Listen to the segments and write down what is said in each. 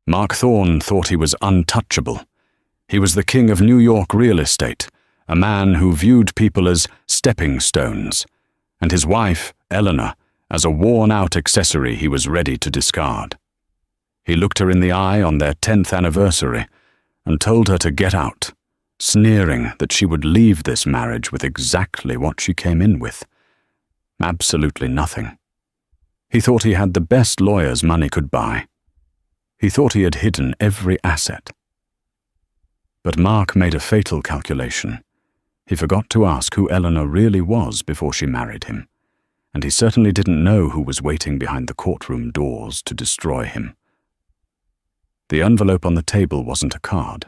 Mark Thorne thought he was untouchable. He was the king of New York real estate, a man who viewed people as stepping stones, and his wife, Eleanor, as a worn-out accessory he was ready to discard. He looked her in the eye on their 10th anniversary and told her to get out, sneering that she would leave this marriage with exactly what she came in with. Absolutely nothing. He thought he had the best lawyers money could buy. He thought he had hidden every asset. But Mark made a fatal calculation. He forgot to ask who Eleanor really was before she married him, and he certainly didn't know who was waiting behind the courtroom doors to destroy him. The envelope on the table wasn't a card.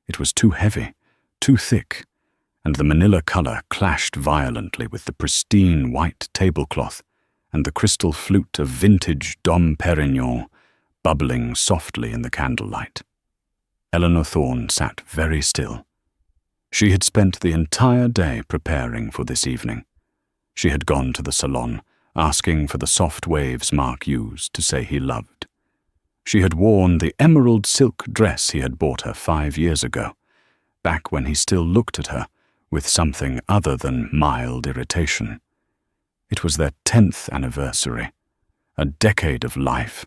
It was too heavy, too thick, and the manila color clashed violently with the pristine white tablecloth and the crystal flute of vintage Dom Perignon bubbling softly in the candlelight. Eleanor Thorne sat very still. She had spent the entire day preparing for this evening. She had gone to the salon, asking for the soft waves Mark used to say he loved. She had worn the emerald silk dress he had bought her 5 years ago, back when he still looked at her with something other than mild irritation. It was their 10th anniversary, a decade of life,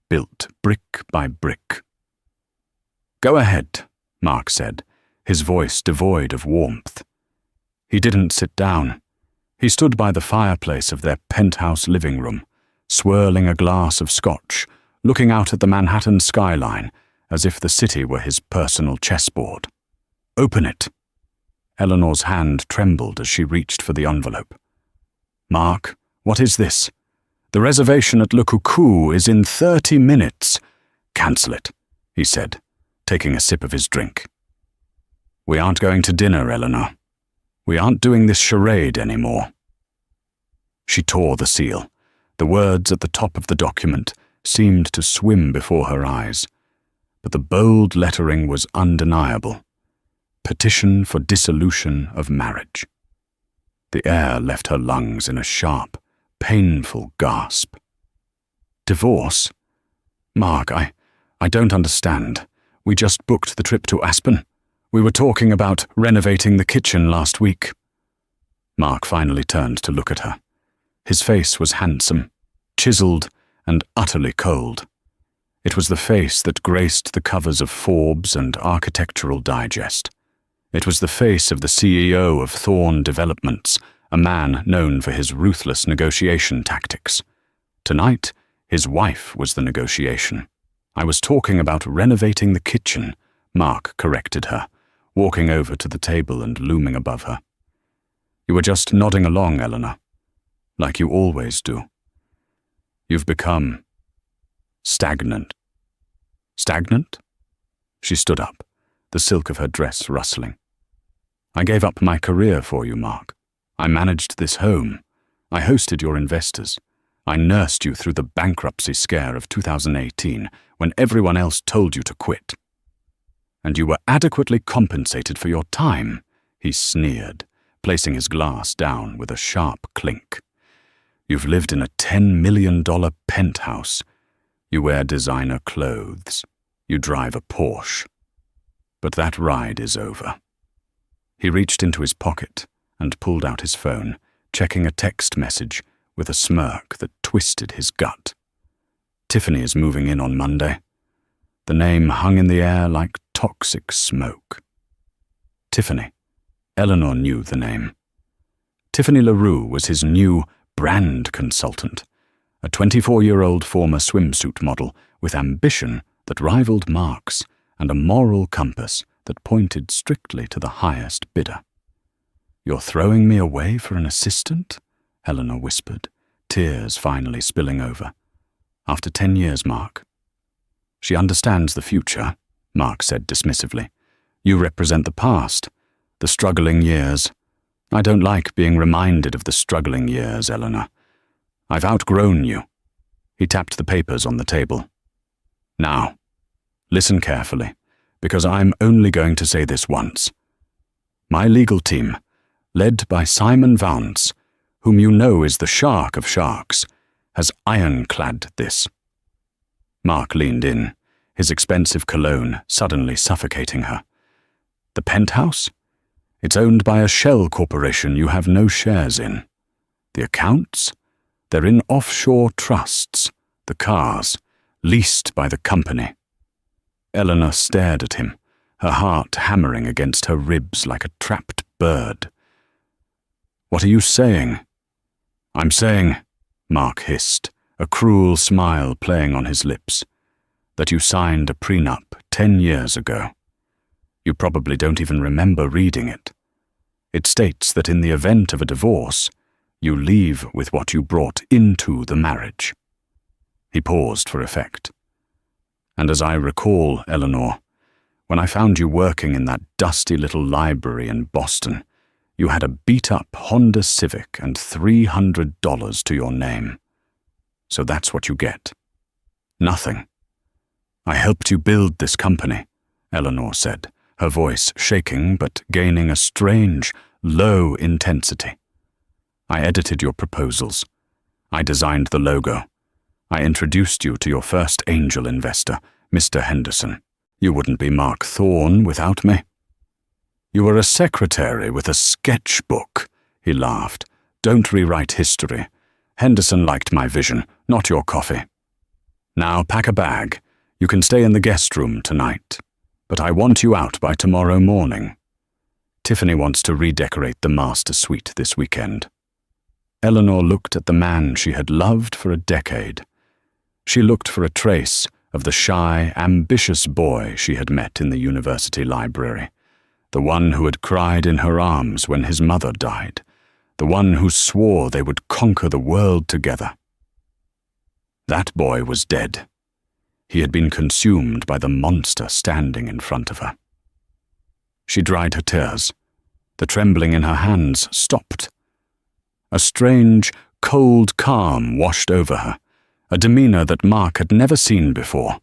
built brick by brick. "Go ahead," Mark said, his voice devoid of warmth. He didn't sit down. He stood by the fireplace of their penthouse living room, swirling a glass of scotch, looking out at the Manhattan skyline as if the city were his personal chessboard. "Open it." Eleanor's hand trembled as she reached for the envelope. "Mark, what is this? The reservation at Le Coucou is in 30 minutes. Cancel it," he said, taking a sip of his drink. "We aren't going to dinner, Eleanor. We aren't doing this charade anymore." She tore the seal. The words at the top of the document seemed to swim before her eyes, but the bold lettering was undeniable. Petition for dissolution of marriage. The air left her lungs in a sharp, painful gasp. "Divorce? Mark, I don't understand. We just booked the trip to Aspen. We were talking about renovating the kitchen last week." Mark finally turned to look at her. His face was handsome, chiseled, and utterly cold. It was the face that graced the covers of Forbes and Architectural Digest. It was the face of the CEO of Thorne Developments, a man known for his ruthless negotiation tactics. Tonight, his wife was the negotiation. "I was talking about renovating the kitchen," Mark corrected her, walking over to the table and looming above her. "You were just nodding along, Eleanor, like you always do. You've become stagnant." "Stagnant?" She stood up, the silk of her dress rustling. "I gave up my career for you, Mark. I managed this home. I hosted your investors. I nursed you through the bankruptcy scare of 2018 when everyone else told you to quit. And you were adequately compensated for your time," he sneered, placing his glass down with a sharp clink. "You've lived in a $10 million penthouse. You wear designer clothes. You drive a Porsche. But that ride is over." He reached into his pocket and pulled out his phone, checking a text message with a smirk that twisted his gut. "Tiffany is moving in on Monday." The name hung in the air like toxic smoke. Tiffany. Eleanor knew the name. Tiffany LaRue was his new brand consultant, a 24-year-old former swimsuit model with ambition that rivaled Mark's and a moral compass that pointed strictly to the highest bidder. "You're throwing me away for an assistant?" Eleanor whispered, tears finally spilling over. "After 10 years, Mark." "She understands the future," Mark said dismissively. "You represent the past, the struggling years. I don't like being reminded of the struggling years, Eleanor. I've outgrown you." He tapped the papers on the table. "Now, listen carefully, because I'm only going to say this once. My legal team, led by Simon Vance, whom you know is the shark of sharks, has ironclad this." Mark leaned in, his expensive cologne suddenly suffocating her. The penthouse? It's owned by a shell corporation you have no shares in. The accounts? They're in offshore trusts. The cars, leased by the company. Eleanor stared at him, her heart hammering against her ribs like a trapped bird. "What are you saying?" "I'm saying," Mark hissed, a cruel smile playing on his lips, "that you signed a prenup 10 years ago. You probably don't even remember reading it. It states that in the event of a divorce, you leave with what you brought into the marriage." He paused for effect. "And as I recall, Eleanor, when I found you working in that dusty little library in Boston, you had a beat-up Honda Civic and $300 to your name. So that's what you get. Nothing. I helped you build this company," Eleanor said, her voice shaking but gaining a strange, low intensity. "I edited your proposals. I designed the logo. I introduced you to your first angel investor, Mr. Henderson. You wouldn't be Mark Thorne without me." "You were a secretary with a sketchbook," he laughed. "Don't rewrite history. Henderson liked my vision, not your coffee. Now pack a bag. You can stay in the guest room tonight. But I want you out by tomorrow morning. Tiffany wants to redecorate the master suite this weekend." Eleanor looked at the man she had loved for a decade. She looked for a trace of the shy, ambitious boy she had met in the university library, the one who had cried in her arms when his mother died, the one who swore they would conquer the world together. That boy was dead. He had been consumed by the monster standing in front of her. She dried her tears. The trembling in her hands stopped. A strange, cold calm washed over her, a demeanor that Mark had never seen before.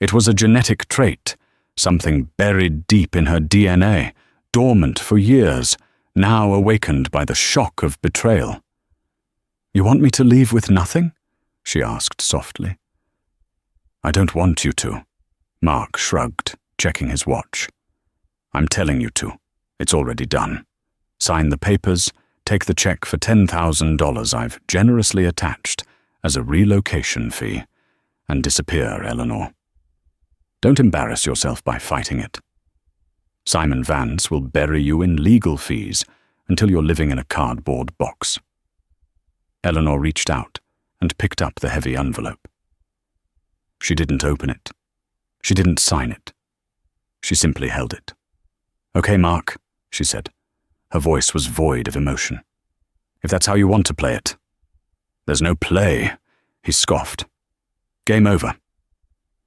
It was a genetic trait, something buried deep in her DNA, dormant for years, now awakened by the shock of betrayal. "You want me to leave with nothing?" she asked softly. "I don't want you to," Mark shrugged, checking his watch. "I'm telling you to. It's already done. Sign the papers, take the check for $10,000 I've generously attached as a relocation fee, and disappear, Eleanor. Don't embarrass yourself by fighting it. Simon Vance will bury you in legal fees until you're living in a cardboard box." Eleanor reached out and picked up the heavy envelope. She didn't open it. She didn't sign it. She simply held it. "Okay, Mark," she said. Her voice was void of emotion. "If that's how you want to play it." "There's no play," he scoffed. "Game over."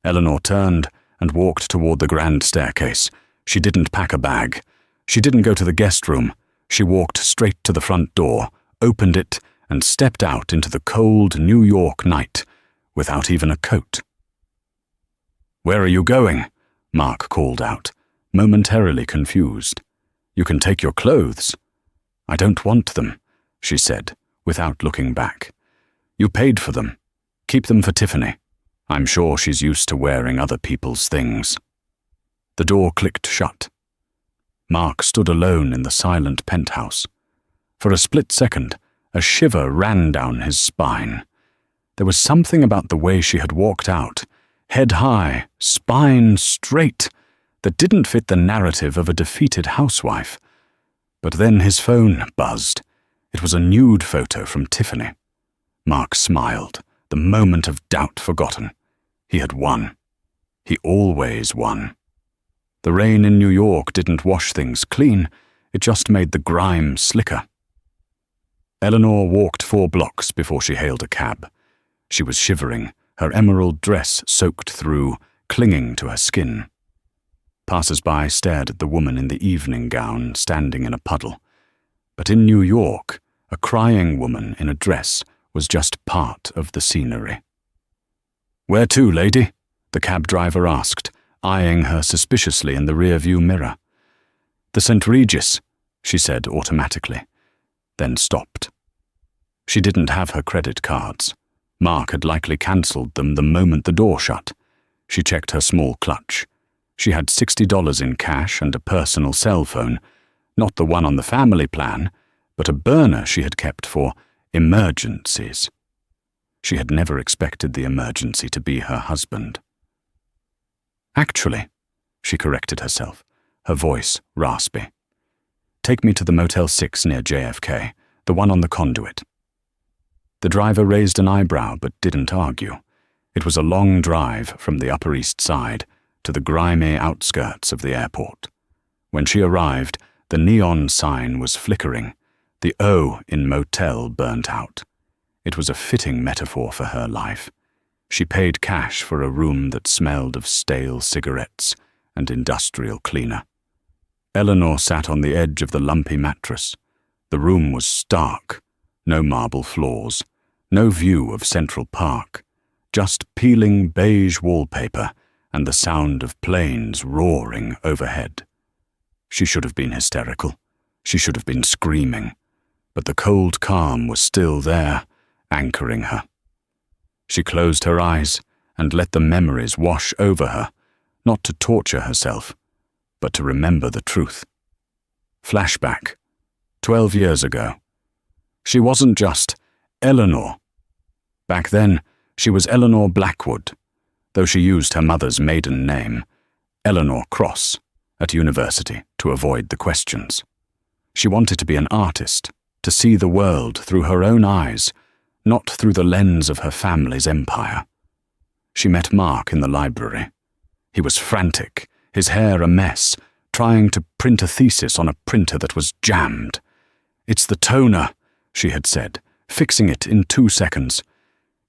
Eleanor turned and walked toward the grand staircase. She didn't pack a bag. She didn't go to the guest room. She walked straight to the front door, opened it, and stepped out into the cold New York night without even a coat. "Where are you going?" Mark called out, momentarily confused. "You can take your clothes." "I don't want them," she said, without looking back. "You paid for them. Keep them for Tiffany. I'm sure she's used to wearing other people's things." The door clicked shut. Mark stood alone in the silent penthouse. For a split second, a shiver ran down his spine. There was something about the way she had walked out, head high, spine straight, that didn't fit the narrative of a defeated housewife. But then his phone buzzed. It was a nude photo from Tiffany. Mark smiled, the moment of doubt forgotten. He had won. He always won. The rain in New York didn't wash things clean, it just made the grime slicker. Eleanor walked 4 blocks before she hailed a cab. She was shivering, her emerald dress soaked through, clinging to her skin. Passers-by stared at the woman in the evening gown standing in a puddle. But in New York, a crying woman in a dress was just part of the scenery. "Where to, lady?" the cab driver asked, eyeing her suspiciously in the rear-view mirror. "The St. Regis," she said automatically, then stopped. She didn't have her credit cards. Mark had likely cancelled them the moment the door shut. She checked her small clutch. She had $60 in cash and a personal cell phone, not the one on the family plan, but a burner she had kept for emergencies. She had never expected the emergency to be her husband. Actually, she corrected herself, her voice raspy. Take me to the Motel 6 near JFK, the one on the conduit. The driver raised an eyebrow but didn't argue. It was a long drive from the Upper East Side to the grimy outskirts of the airport. When she arrived, the neon sign was flickering, the O in motel burnt out. It was a fitting metaphor for her life. She paid cash for a room that smelled of stale cigarettes and industrial cleaner. Eleanor sat on the edge of the lumpy mattress. The room was stark, no marble floors, no view of Central Park, just peeling beige wallpaper and the sound of planes roaring overhead. She should have been hysterical. She should have been screaming. But the cold calm was still there, anchoring her. She closed her eyes and let the memories wash over her, not to torture herself, but to remember the truth. Flashback. 12 years ago. She wasn't just Eleanor. Back then, she was Eleanor Blackwood, though she used her mother's maiden name, Eleanor Cross, at university to avoid the questions. She wanted to be an artist, to see the world through her own eyes, not through the lens of her family's empire. She met Mark in the library. He was frantic, his hair a mess, trying to print a thesis on a printer that was jammed. "It's the toner," she had said, fixing it in 2 seconds.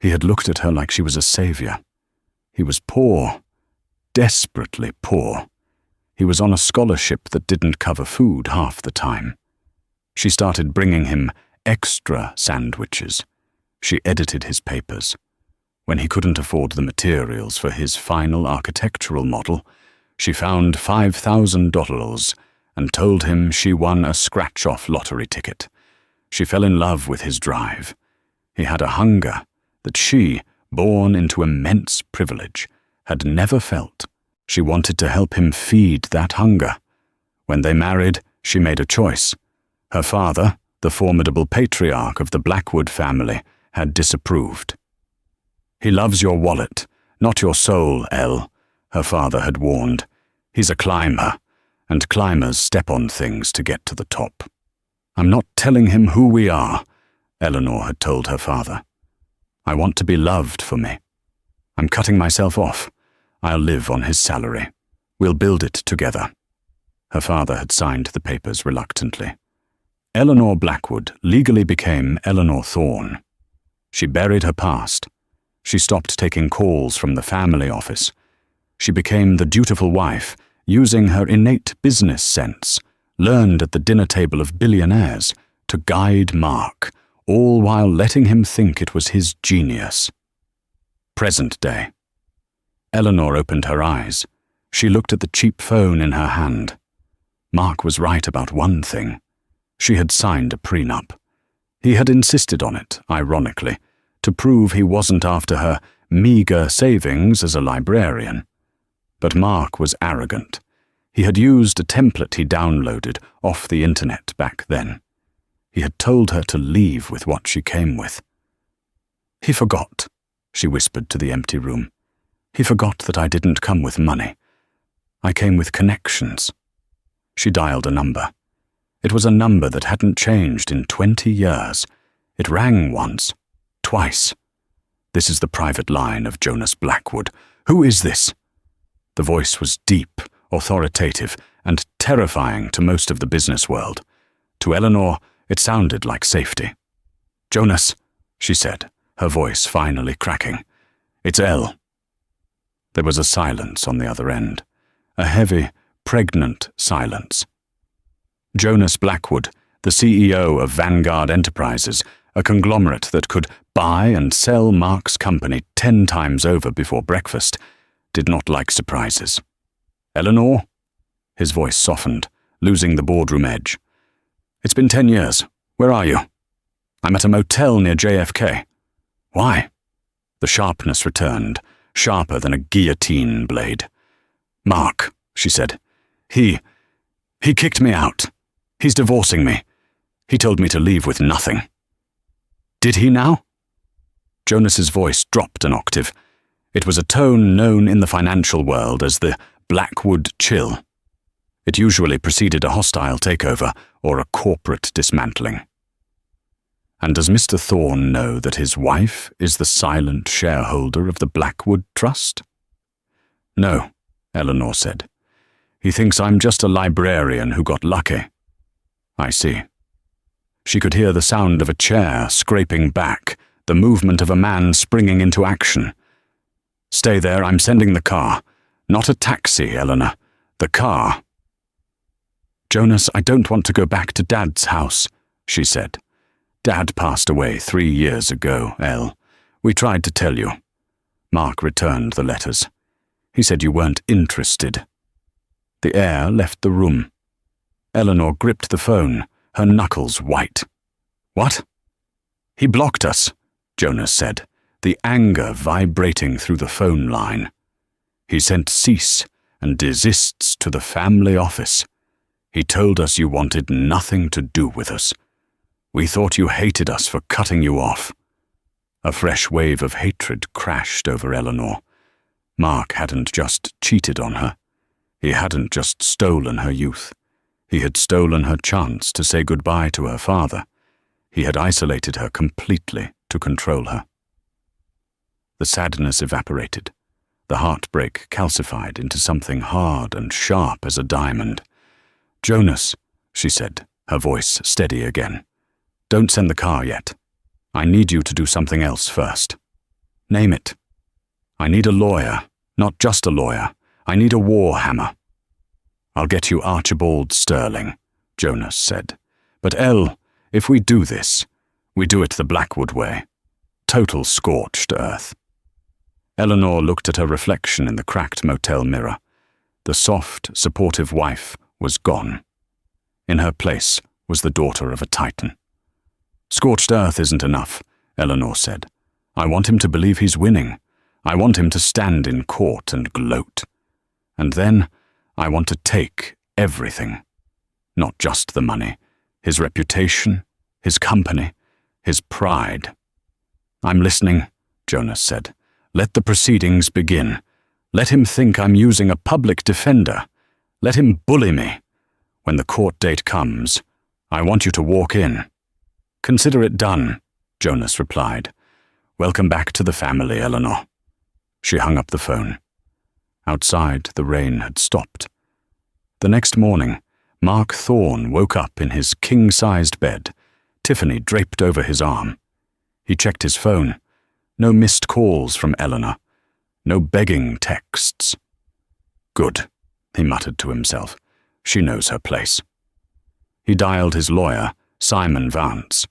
He had looked at her like she was a savior. He was poor, desperately poor. He was on a scholarship that didn't cover food half the time. She started bringing him extra sandwiches. She edited his papers. When he couldn't afford the materials for his final architectural model, she found $5,000 and told him she won a scratch-off lottery ticket. She fell in love with his drive. He had a hunger that she, born into immense privilege, had never felt. She wanted to help him feed that hunger. When they married, she made a choice. Her father, the formidable patriarch of the Blackwood family, had disapproved. "He loves your wallet, not your soul, Elle," her father had warned. "He's a climber, and climbers step on things to get to the top." "I'm not telling him who we are," Eleanor had told her father. "I want to be loved for me. I'm cutting myself off. I'll live on his salary. We'll build it together." Her father had signed the papers reluctantly. Eleanor Blackwood legally became Eleanor Thorne. She buried her past. She stopped taking calls from the family office. She became the dutiful wife, using her innate business sense, learned at the dinner table of billionaires, to guide Mark, all while letting him think it was his genius. Present day. Eleanor opened her eyes. She looked at the cheap phone in her hand. Mark was right about one thing. She had signed a prenup. He had insisted on it, ironically, to prove he wasn't after her meager savings as a librarian. But Mark was arrogant. He had used a template he downloaded off the internet back then. He had told her to leave with what she came with. "He forgot," she whispered to the empty room. "He forgot that I didn't come with money. I came with connections." She dialed a number. It was a number that hadn't changed in 20 years. It rang once, twice. "This is the private line of Jonas Blackwood. Who is this?" The voice was deep, authoritative, and terrifying to most of the business world. To Eleanor, it sounded like safety. "Jonas," she said, her voice finally cracking. "It's Elle." There was a silence on the other end, a heavy, pregnant silence. Jonas Blackwood, the CEO of Vanguard Enterprises, a conglomerate that could buy and sell Mark's company 10 times over before breakfast, did not like surprises. "Eleanor?" His voice softened, losing the boardroom edge. "It's been 10 years. Where are you?" "I'm at a motel near JFK." "Why?" The sharpness returned. sharper than a guillotine blade. "Mark," she said. He kicked me out. He's divorcing me. He told me to leave with nothing." "Did he now?" Jonas's voice dropped an octave. It was a tone known in the financial world as the Blackwood chill. It usually preceded a hostile takeover or a corporate dismantling. "And does Mr. Thorne know that his wife is the silent shareholder of the Blackwood Trust?" "No," Eleanor said. "He thinks I'm just a librarian who got lucky." "I see." She could hear the sound of a chair scraping back, the movement of a man springing into action. "Stay there, I'm sending the car. Not a taxi, Eleanor. The car." "Jonas, I don't want to go back to Dad's house," she said. "Dad passed away 3 years ago, Elle. We tried to tell you." Mark returned the letters. "He said you weren't interested." The air left the room. Eleanor gripped the phone, her knuckles white. "What?" "He blocked us," Jonas said, the anger vibrating through the phone line. "He sent cease and desists to the family office. He told us you wanted nothing to do with us. We thought you hated us for cutting you off." A fresh wave of hatred crashed over Eleanor. Mark hadn't just cheated on her. He hadn't just stolen her youth. He had stolen her chance to say goodbye to her father. He had isolated her completely to control her. The sadness evaporated. The heartbreak calcified into something hard and sharp as a diamond. "Jonas," she said, her voice steady again. "Don't send the car yet. I need you to do something else first. Name it. I need a lawyer, not just a lawyer. I need a war hammer." "I'll get you Archibald Sterling," Jonas said. "But Elle, if we do this, we do it the Blackwood way. Total scorched earth." Eleanor looked at her reflection in the cracked motel mirror. The soft, supportive wife was gone. In her place was the daughter of a titan. "Scorched earth isn't enough," Eleanor said. "I want him to believe he's winning. I want him to stand in court and gloat. And then I want to take everything. Not just the money, his reputation, his company, his pride." "I'm listening," Jonas said. "Let the proceedings begin. Let him think I'm using a public defender. Let him bully me. When the court date comes, I want you to walk in." "Consider it done," Jonas replied. "Welcome back to the family, Eleanor." She hung up the phone. Outside, the rain had stopped. The next morning, Mark Thorne woke up in his king-sized bed, Tiffany draped over his arm. He checked his phone. No missed calls from Eleanor. No begging texts. "Good," he muttered to himself. "She knows her place." He dialed his lawyer, Simon Vance.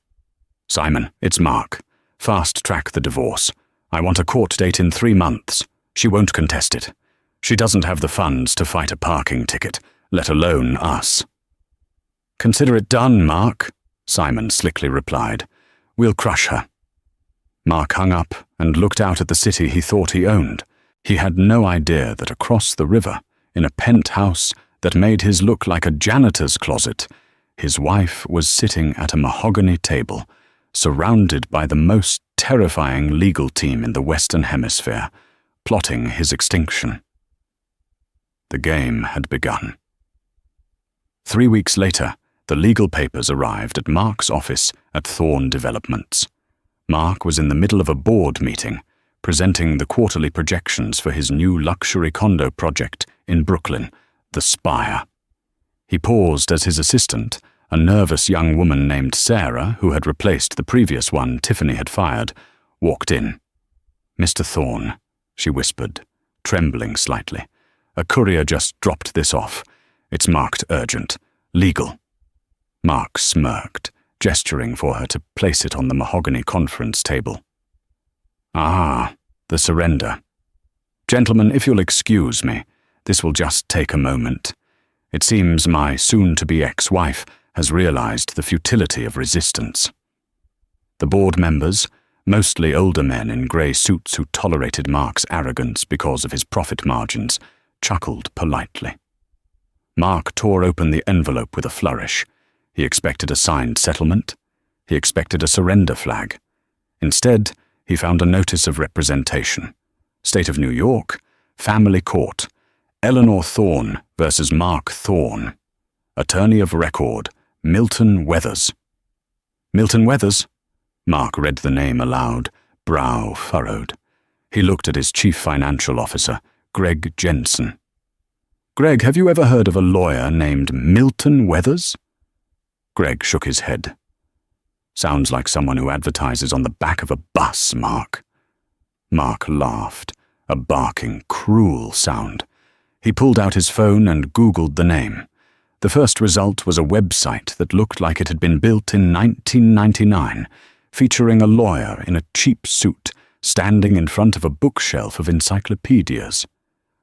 "Simon, it's Mark. Fast-track the divorce. I want a court date in 3 months. She won't contest it. She doesn't have the funds to fight a parking ticket, let alone us." "Consider it done, Mark," Simon slickly replied. "We'll crush her." Mark hung up and looked out at the city he thought he owned. He had no idea that across the river, in a penthouse that made his look like a janitor's closet, his wife was sitting at a mahogany table, surrounded by the most terrifying legal team in the Western Hemisphere, plotting his extinction. The game had begun. 3 weeks later, the legal papers arrived at Mark's office at Thorne Developments. Mark was in the middle of a board meeting, presenting the quarterly projections for his new luxury condo project in Brooklyn, The Spire. He paused as his assistant, a nervous young woman named Sarah, who had replaced the previous one Tiffany had fired, walked in. "Mr. Thorne," she whispered, trembling slightly. "A courier just dropped this off. It's marked urgent. Legal." Mark smirked, gesturing for her to place it on the mahogany conference table. "Ah, the surrender. Gentlemen, if you'll excuse me, this will just take a moment. It seems my soon-to-be ex-wife has realized the futility of resistance." The board members, mostly older men in grey suits who tolerated Mark's arrogance because of his profit margins, chuckled politely. Mark tore open the envelope with a flourish. He expected a signed settlement. He expected a surrender flag. Instead, he found a notice of representation. State of New York, Family Court, Eleanor Thorne versus Mark Thorne. Attorney of record, Milton Weathers. Milton Weathers? Mark read the name aloud, brow furrowed. He looked at his chief financial officer, Greg Jensen. Greg, have you ever heard of a lawyer named Milton Weathers? Greg shook his head. Sounds like someone who advertises on the back of a bus, Mark. Mark laughed, a barking, cruel sound. He pulled out his phone and Googled the name. The first result was a website that looked like it had been built in 1999, featuring a lawyer in a cheap suit standing in front of a bookshelf of encyclopedias.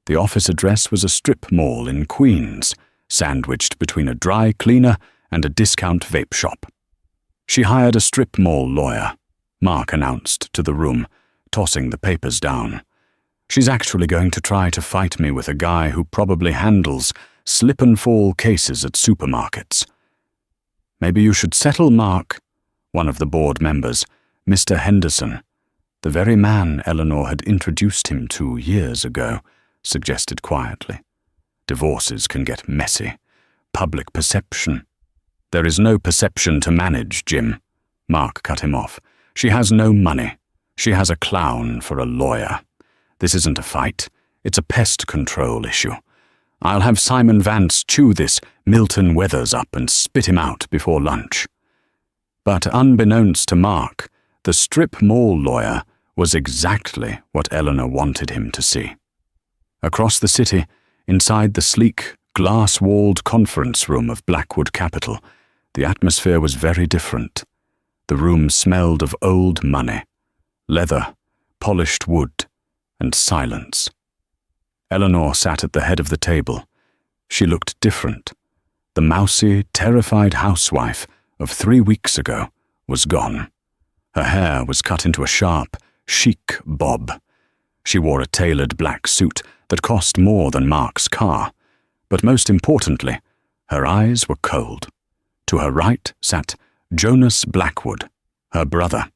The office address was a strip mall in Queens, sandwiched between a dry cleaner and a discount vape shop. She hired a strip mall lawyer, Mark announced to the room, tossing the papers down. She's actually going to try to fight me with a guy who probably handles slip-and-fall cases at supermarkets. Maybe you should settle Mark, one of the board members, Mr. Henderson, the very man Eleanor had introduced him to years ago, suggested quietly. Divorces can get messy. Public perception. There is no perception to manage, Jim. Mark cut him off. She has no money. She has a clown for a lawyer. This isn't a fight. It's a pest control issue. I'll have Simon Vance chew this Milton Weathers up and spit him out before lunch. But unbeknownst to Mark, the strip mall lawyer was exactly what Eleanor wanted him to see. Across the city, inside the sleek, glass-walled conference room of Blackwood Capital, the atmosphere was very different. The room smelled of old money, leather, polished wood, and silence. Eleanor sat at the head of the table. She looked different. The mousy, terrified housewife of 3 weeks ago was gone. Her hair was cut into a sharp, chic bob. She wore a tailored black suit that cost more than Mark's car. But most importantly, her eyes were cold. To her right sat Jonas Blackwood, her brother.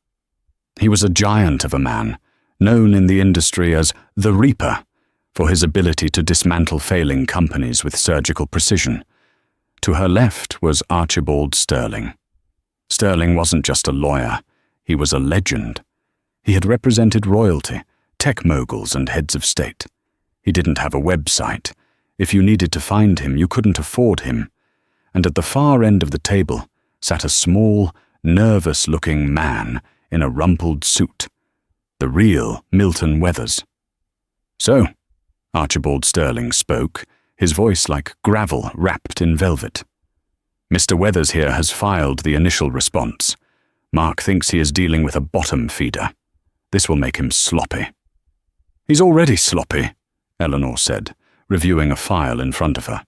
He was a giant of a man, known in the industry as the Reaper, for his ability to dismantle failing companies with surgical precision. To her left was Archibald Sterling. Sterling wasn't just a lawyer, he was a legend. He had represented royalty, tech moguls and heads of state. He didn't have a website. If you needed to find him, you couldn't afford him. And at the far end of the table sat a small, nervous-looking man in a rumpled suit. The real Milton Weathers. So, Archibald Sterling spoke, his voice like gravel wrapped in velvet. Mr. Weathers here has filed the initial response. Mark thinks he is dealing with a bottom feeder. This will make him sloppy. He's already sloppy, Eleanor said, reviewing a file in front of her.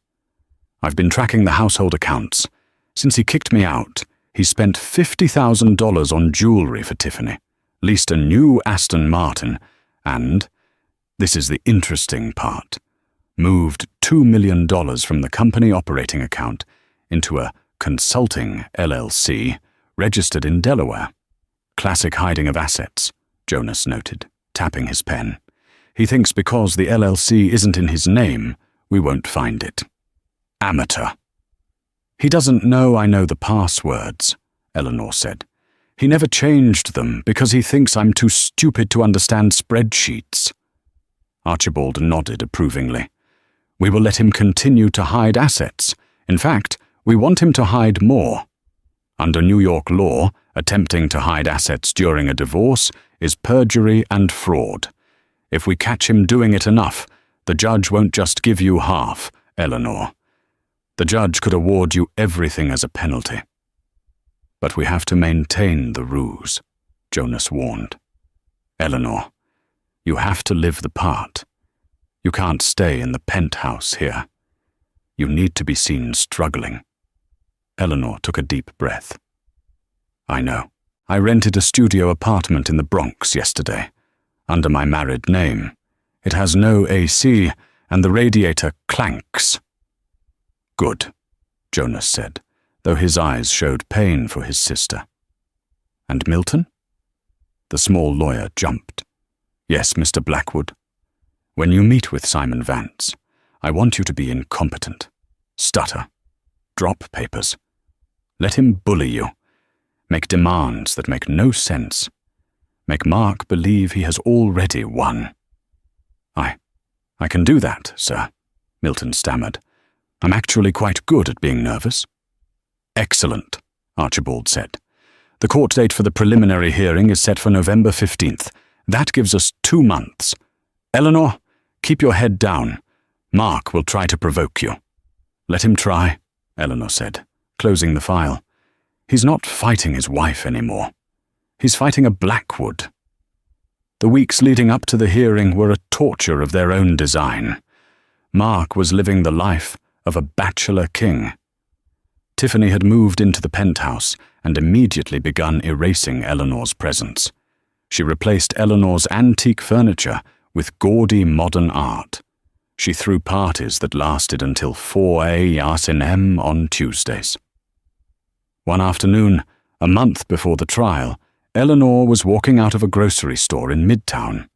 I've been tracking the household accounts. Since he kicked me out, he spent $50,000 on jewelry for Tiffany, leased a new Aston Martin, and, this is the interesting part, moved $2 million from the company operating account into a consulting LLC registered in Delaware. Classic hiding of assets, Jonas noted, tapping his pen. He thinks because the LLC isn't in his name, we won't find it. Amateur. He doesn't know I know the passwords, Eleanor said. He never changed them because he thinks I'm too stupid to understand spreadsheets. Archibald nodded approvingly. We will let him continue to hide assets. In fact, we want him to hide more. Under New York law, attempting to hide assets during a divorce is perjury and fraud. If we catch him doing it enough, the judge won't just give you half, Eleanor. The judge could award you everything as a penalty. But we have to maintain the ruse, Jonas warned. Eleanor, you have to live the part. You can't stay in the penthouse here. You need to be seen struggling. Eleanor took a deep breath. I know. I rented a studio apartment in the Bronx yesterday, under my married name. It has no AC, and the radiator clanks." "Good," Jonas said, though his eyes showed pain for his sister. "And Milton?" The small lawyer jumped. "Yes, Mr. Blackwood. When you meet with Simon Vance, I want you to be incompetent, stutter, drop papers. Let him bully you, make demands that make no sense, make Mark believe he has already won." I can do that, sir," Milton stammered. "I'm actually quite good at being nervous." "Excellent," Archibald said. "The court date for the preliminary hearing is set for November 15th. That gives us 2 months. Eleanor, keep your head down. Mark will try to provoke you." "Let him try," Eleanor said, closing the file. "He's not fighting his wife anymore. He's fighting a Blackwood." The weeks leading up to the hearing were a torture of their own design. Mark was living the life of a bachelor king. Tiffany had moved into the penthouse and immediately begun erasing Eleanor's presence. She replaced Eleanor's antique furniture with gaudy modern art. She threw parties that lasted until 4 a.m. on Tuesdays. One afternoon, a month before the trial, Eleanor was walking out of a grocery store in Midtown.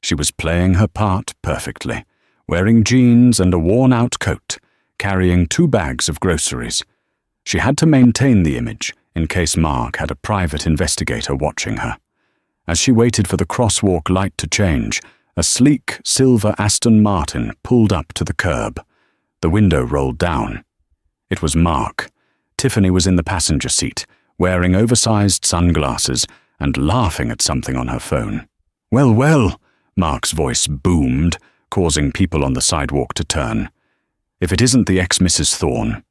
She was playing her part perfectly, wearing jeans and a worn-out coat, carrying 2 bags of groceries. She had to maintain the image in case Mark had a private investigator watching her. As she waited for the crosswalk light to change, a sleek silver Aston Martin pulled up to the curb. The window rolled down. It was Mark. Tiffany was in the passenger seat, wearing oversized sunglasses and laughing at something on her phone. "Well, well," Mark's voice boomed, causing people on the sidewalk to turn. "If it isn't the ex-Mrs. Thorne."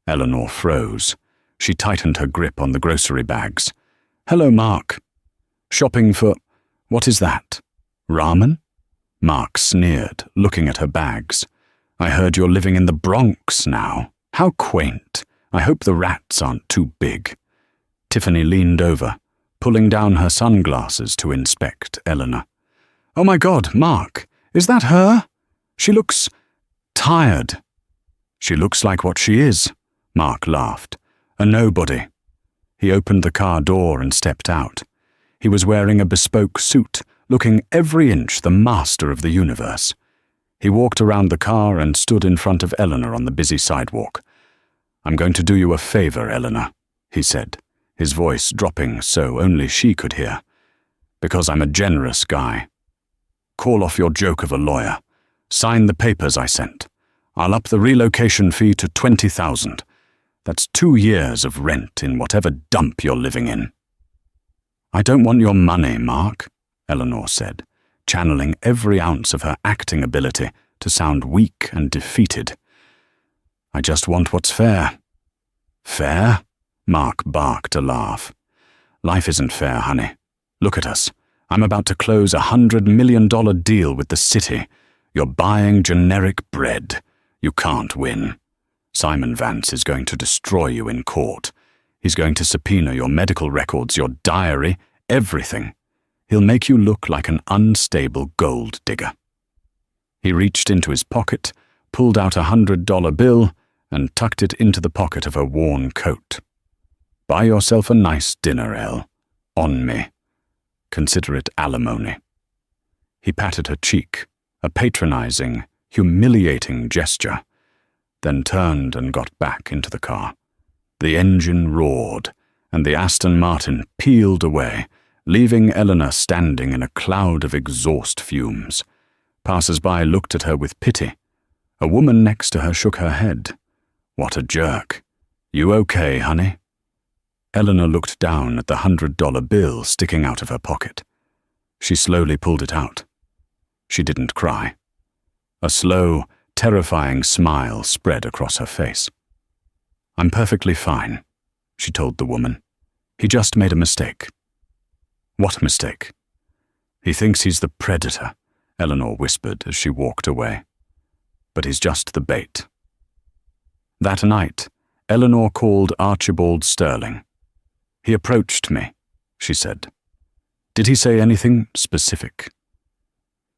Eleanor froze. She tightened her grip on the grocery bags. "Hello, Mark. Shopping for... what is that? Ramen?" Mark sneered, looking at her bags. "I heard you're living in the Bronx now. How quaint. I hope the rats aren't too big." Tiffany leaned over, pulling down her sunglasses to inspect Eleanor. "Oh my God, Mark, is that her? She looks tired." "She looks like what she is," Mark laughed. "A nobody." He opened the car door and stepped out. He was wearing a bespoke suit, looking every inch the master of the universe. He walked around the car and stood in front of Eleanor on the busy sidewalk. "I'm going to do you a favor, Eleanor," he said, his voice dropping so only she could hear. "Because I'm a generous guy. Call off your joke of a lawyer. Sign the papers I sent. I'll up the relocation fee to $20,000. That's 2 years of rent in whatever dump you're living in." "I don't want your money, Mark," Eleanor said, channeling every ounce of her acting ability to sound weak and defeated. "I just want what's fair." "Fair?" Mark barked a laugh. "Life isn't fair, honey. Look at us. I'm about to close a $100 million deal with the city. You're buying generic bread. You can't win. Simon Vance is going to destroy you in court. He's going to subpoena your medical records, your diary, everything. He'll make you look like an unstable gold digger." He reached into his pocket, pulled out a $100 bill, and tucked it into the pocket of her worn coat. "Buy yourself a nice dinner, Elle. On me. Consider it alimony." He patted her cheek, a patronizing, humiliating gesture, then turned and got back into the car. The engine roared, and the Aston Martin peeled away, leaving Eleanor standing in a cloud of exhaust fumes. Passers-by looked at her with pity. A woman next to her shook her head. "What a jerk. You okay, honey?" Eleanor looked down at the $100 bill sticking out of her pocket. She slowly pulled it out. She didn't cry. A slow, terrifying smile spread across her face. "I'm perfectly fine," she told the woman. "He just made a mistake." "What mistake?" "He thinks he's the predator," Eleanor whispered as she walked away. "But he's just the bait." That night, Eleanor called Archibald Sterling. He approached me, she said. Did he say anything specific?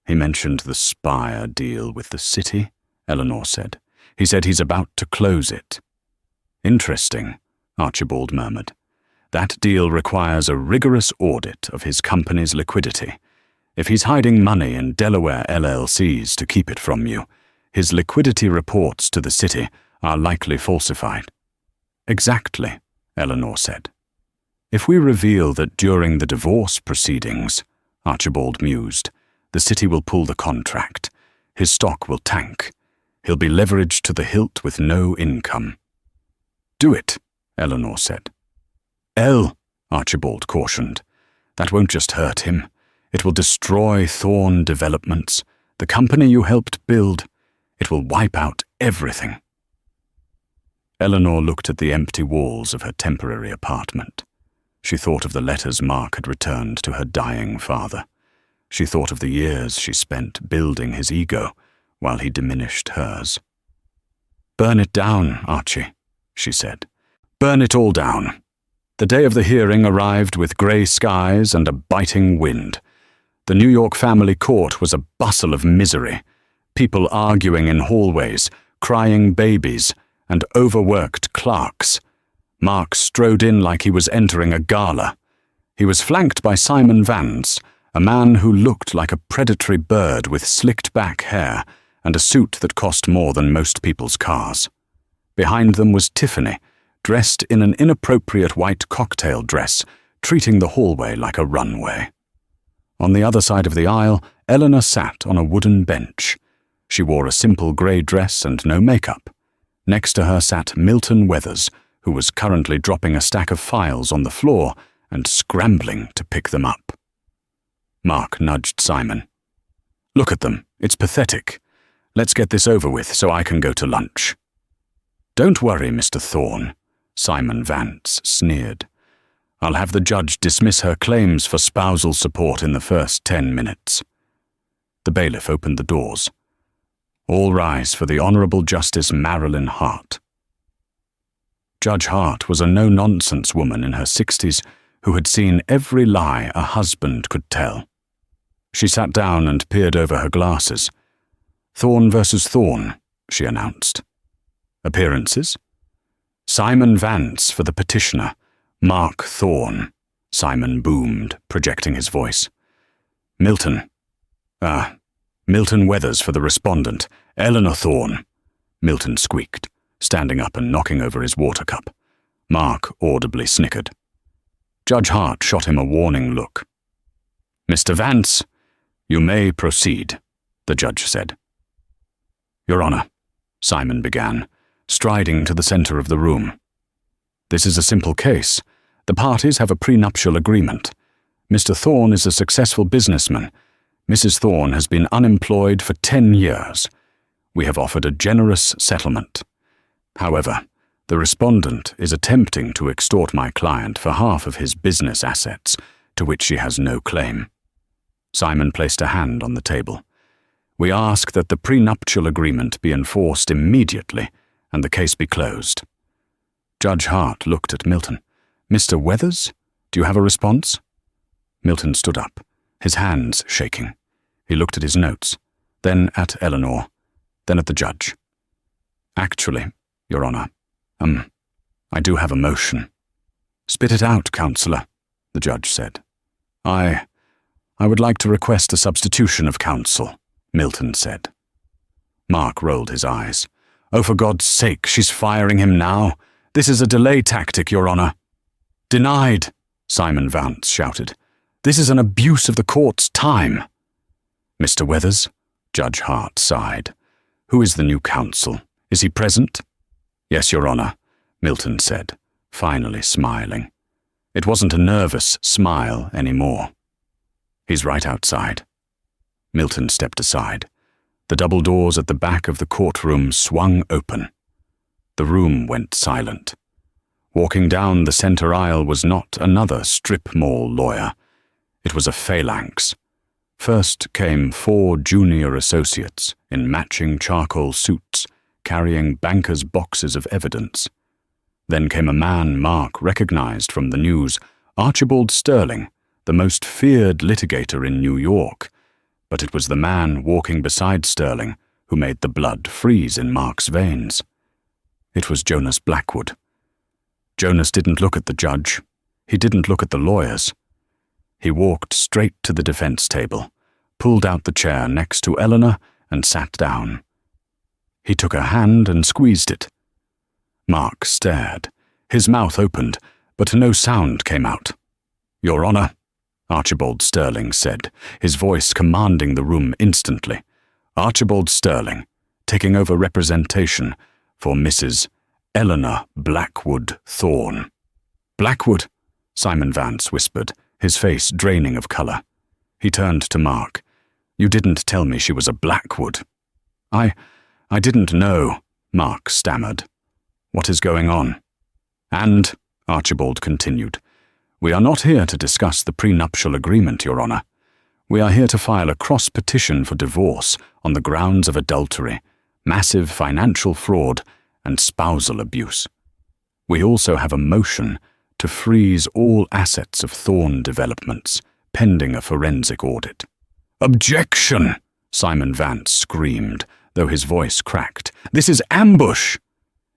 He mentioned the Spire deal with the city, Eleanor said. He said he's about to close it. Interesting, Archibald murmured. That deal requires a rigorous audit of his company's liquidity. If he's hiding money in Delaware LLCs to keep it from you, his liquidity reports to the city are likely falsified. Exactly, Eleanor said. If we reveal that during the divorce proceedings, Archibald mused, the city will pull the contract. His stock will tank. He'll be leveraged to the hilt with no income. Do it, Eleanor said. Archibald cautioned. That won't just hurt him. It will destroy Thorne Developments, the company you helped build. It will wipe out everything. Eleanor looked at the empty walls of her temporary apartment. She thought of the letters Mark had returned to her dying father. She thought of the years she spent building his ego while he diminished hers. Burn it down, Archie, she said. Burn it all down. The day of the hearing arrived with grey skies and a biting wind. The New York family court was a bustle of misery, people arguing in hallways, crying babies, and overworked clerks. Mark strode in like he was entering a gala. He was flanked by Simon Vance, a man who looked like a predatory bird with slicked-back hair and a suit that cost more than most people's cars. Behind them was Tiffany, dressed in an inappropriate white cocktail dress, treating the hallway like a runway. On the other side of the aisle, Eleanor sat on a wooden bench. She wore a simple grey dress and no makeup. Next to her sat Milton Weathers, who was currently dropping a stack of files on the floor and scrambling to pick them up. Mark nudged Simon. Look at them. It's pathetic. Let's get this over with so I can go to lunch. Don't worry, Mr. Thorne, Simon Vance sneered. I'll have the judge dismiss her claims for spousal support in the first 10 minutes. The bailiff opened the doors. All rise for the Honourable Justice Marilyn Hart. Judge Hart was a no-nonsense woman in her 60s who had seen every lie a husband could tell. She sat down and peered over her glasses. Thorne versus Thorne, she announced. Appearances? Simon Vance for the petitioner. Mark Thorne, Simon boomed, projecting his voice. Milton Weathers for the respondent. Eleanor Thorne, Milton squeaked, standing up and knocking over his water cup. Mark audibly snickered. Judge Hart shot him a warning look. Mr. Vance, you may proceed, the judge said. Your Honour, Simon began, striding to the centre of the room. This is a simple case. The parties have a prenuptial agreement. Mr. Thorne is a successful businessman. Mrs. Thorne has been unemployed for 10 years. We have offered a generous settlement. However, the respondent is attempting to extort my client for half of his business assets, to which she has no claim. Simon placed a hand on the table. We ask that the prenuptial agreement be enforced immediately and the case be closed. Judge Hart looked at Milton. Mr. Weathers, do you have a response? Milton stood up, his hands shaking. He looked at his notes, then at Eleanor, then at the judge. Actually, Your Honour, I do have a motion. Spit it out, Counsellor, the judge said. I would like to request a substitution of counsel, Milton said. Mark rolled his eyes. Oh, for God's sake, she's firing him now. This is a delay tactic, Your Honour. Denied, Simon Vance shouted. This is an abuse of the court's time. Mr. Weathers, Judge Hart sighed. Who is the new counsel? Is he present? Yes, Your Honour, Milton said, finally smiling. It wasn't a nervous smile anymore. He's right outside. Milton stepped aside. The double doors at the back of the courtroom swung open. The room went silent. Walking down the centre aisle was not another strip mall lawyer. It was a phalanx. First came 4 junior associates in matching charcoal suits, carrying bankers' boxes of evidence. Then came a man Mark recognized from the news, Archibald Sterling, the most feared litigator in New York, but it was the man walking beside Sterling who made the blood freeze in Mark's veins. It was Jonas Blackwood. Jonas didn't look at the judge. He didn't look at the lawyers. He walked straight to the defense table, pulled out the chair next to Eleanor, and sat down. He took her hand and squeezed it. Mark stared. His mouth opened, but no sound came out. "Your Honor," Archibald Sterling said, his voice commanding the room instantly. Archibald Sterling, taking over representation for Mrs. Eleanor Blackwood Thorne. "Blackwood," Simon Vance whispered, his face draining of color. He turned to Mark. "You didn't tell me she was a Blackwood." I didn't know," Mark stammered. "What is going on?" "And," Archibald continued, "we are not here to discuss the prenuptial agreement, Your Honor. We are here to file a cross-petition for divorce on the grounds of adultery, massive financial fraud, and spousal abuse. We also have a motion to freeze all assets of Thorne Developments, pending a forensic audit." "Objection!" Simon Vance screamed, though his voice cracked. "This is ambush!"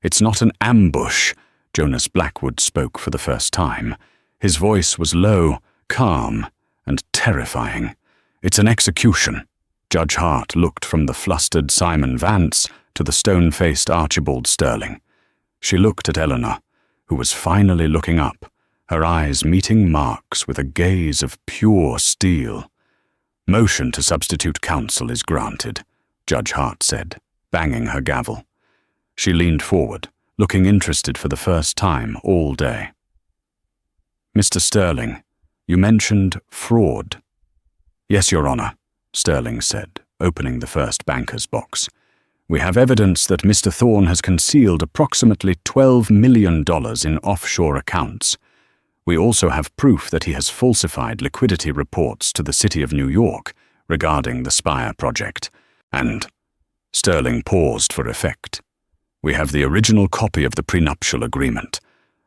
"It's not an ambush," Jonas Blackwood spoke for the first time. His voice was low, calm, and terrifying. "It's an execution." Judge Hart looked from the flustered Simon Vance to the stone-faced Archibald Sterling. She looked at Eleanor, who was finally looking up, her eyes meeting Mark's with a gaze of pure steel. "Motion to substitute counsel is granted," Judge Hart said, banging her gavel. She leaned forward, looking interested for the first time all day. "Mr. Sterling, you mentioned fraud." "Yes, Your Honor," Sterling said, opening the first banker's box. "We have evidence that Mr. Thorne has concealed approximately $12 million in offshore accounts. We also have proof that he has falsified liquidity reports to the City of New York regarding the Spire project. And," Sterling paused for effect, "we have the original copy of the prenuptial agreement.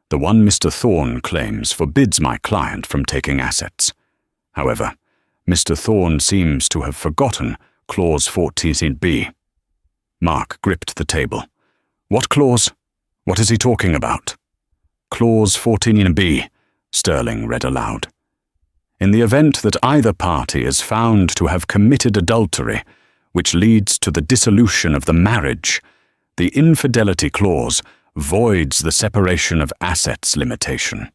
The one Mr. Thorne claims forbids my client from taking assets. However, Mr. Thorne seems to have forgotten Clause 14b. Mark gripped the table. "What clause? What is he talking about?" "Clause 14b, Sterling read aloud. "In the event that either party is found to have committed adultery, which leads to the dissolution of the marriage, the infidelity clause voids the separation of assets limitation.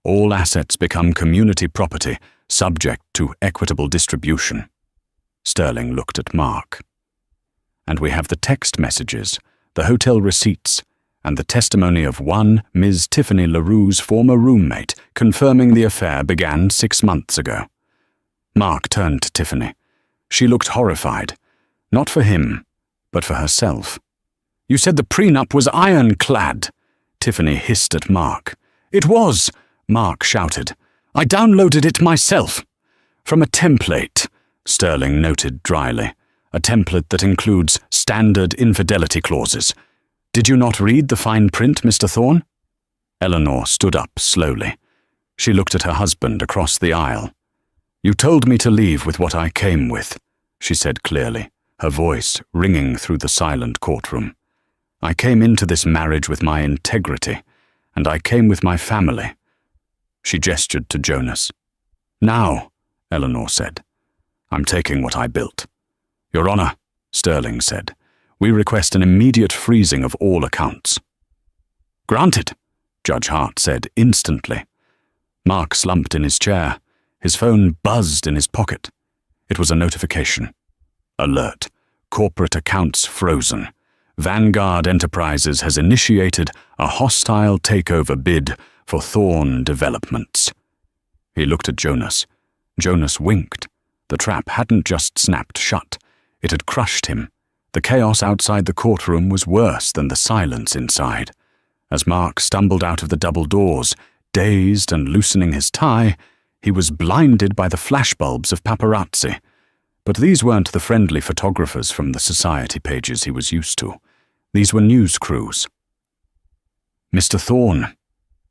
All assets become community property, subject to equitable distribution." Sterling looked at Mark. "And we have the text messages, the hotel receipts, and the testimony of one Ms. Tiffany LaRue's former roommate confirming the affair began 6 months ago." Mark turned to Tiffany. She looked horrified, not for him, but for herself. "You said the prenup was ironclad," Tiffany hissed at Mark. "It was," Mark shouted. "I downloaded it myself." "From a template," Sterling noted dryly. "A template that includes standard infidelity clauses. Did you not read the fine print, Mr. Thorne?" Eleanor stood up slowly. She looked at her husband across the aisle. "You told me to leave with what I came with," she said clearly, her voice ringing through the silent courtroom. "I came into this marriage with my integrity, and I came with my family." She gestured to Jonas. "Now," Eleanor said, "I'm taking what I built." "Your Honor," Sterling said, "we request an immediate freezing of all accounts." "Granted," Judge Hart said instantly. Mark slumped in his chair. His phone buzzed in his pocket. It was a notification. "Alert. Corporate accounts frozen. Vanguard Enterprises has initiated a hostile takeover bid for Thorne Developments." He looked at Jonas. Jonas winked. The trap hadn't just snapped shut. It had crushed him. The chaos outside the courtroom was worse than the silence inside. As Mark stumbled out of the double doors, dazed and loosening his tie, he was blinded by the flashbulbs of paparazzi. But these weren't the friendly photographers from the society pages he was used to. These were news crews. "Mr. Thorne,"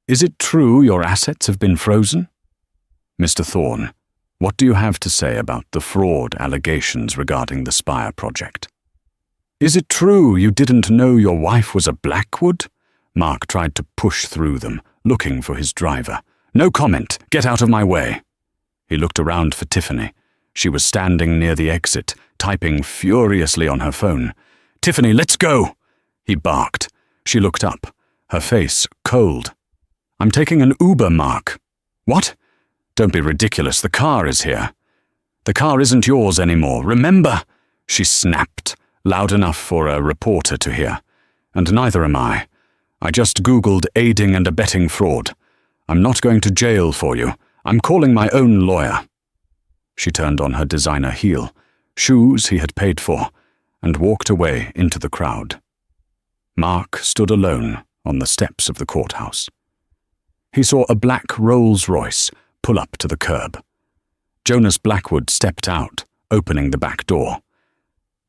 Is it true your assets have been frozen? Mr. Thorne, what do you have to say about the fraud allegations regarding the Spire project? Is it true you didn't know your wife was a Blackwood? Mark tried to push through them, looking for his driver. No comment. Get out of my way. He looked around for Tiffany. She was standing near the exit, typing furiously on her phone. Tiffany, let's go! He barked. She looked up, her face cold. I'm taking an Uber, Mark. What? Don't be ridiculous. The car is here. The car isn't yours anymore. Remember? She snapped, loud enough for a reporter to hear. And neither am I. I just Googled aiding and abetting fraud. I'm not going to jail for you. I'm calling my own lawyer. She turned on her designer heel, shoes he had paid for, and walked away into the crowd. Mark stood alone on the steps of the courthouse. He saw a black Rolls-Royce pull up to the curb. Jonas Blackwood stepped out, opening the back door.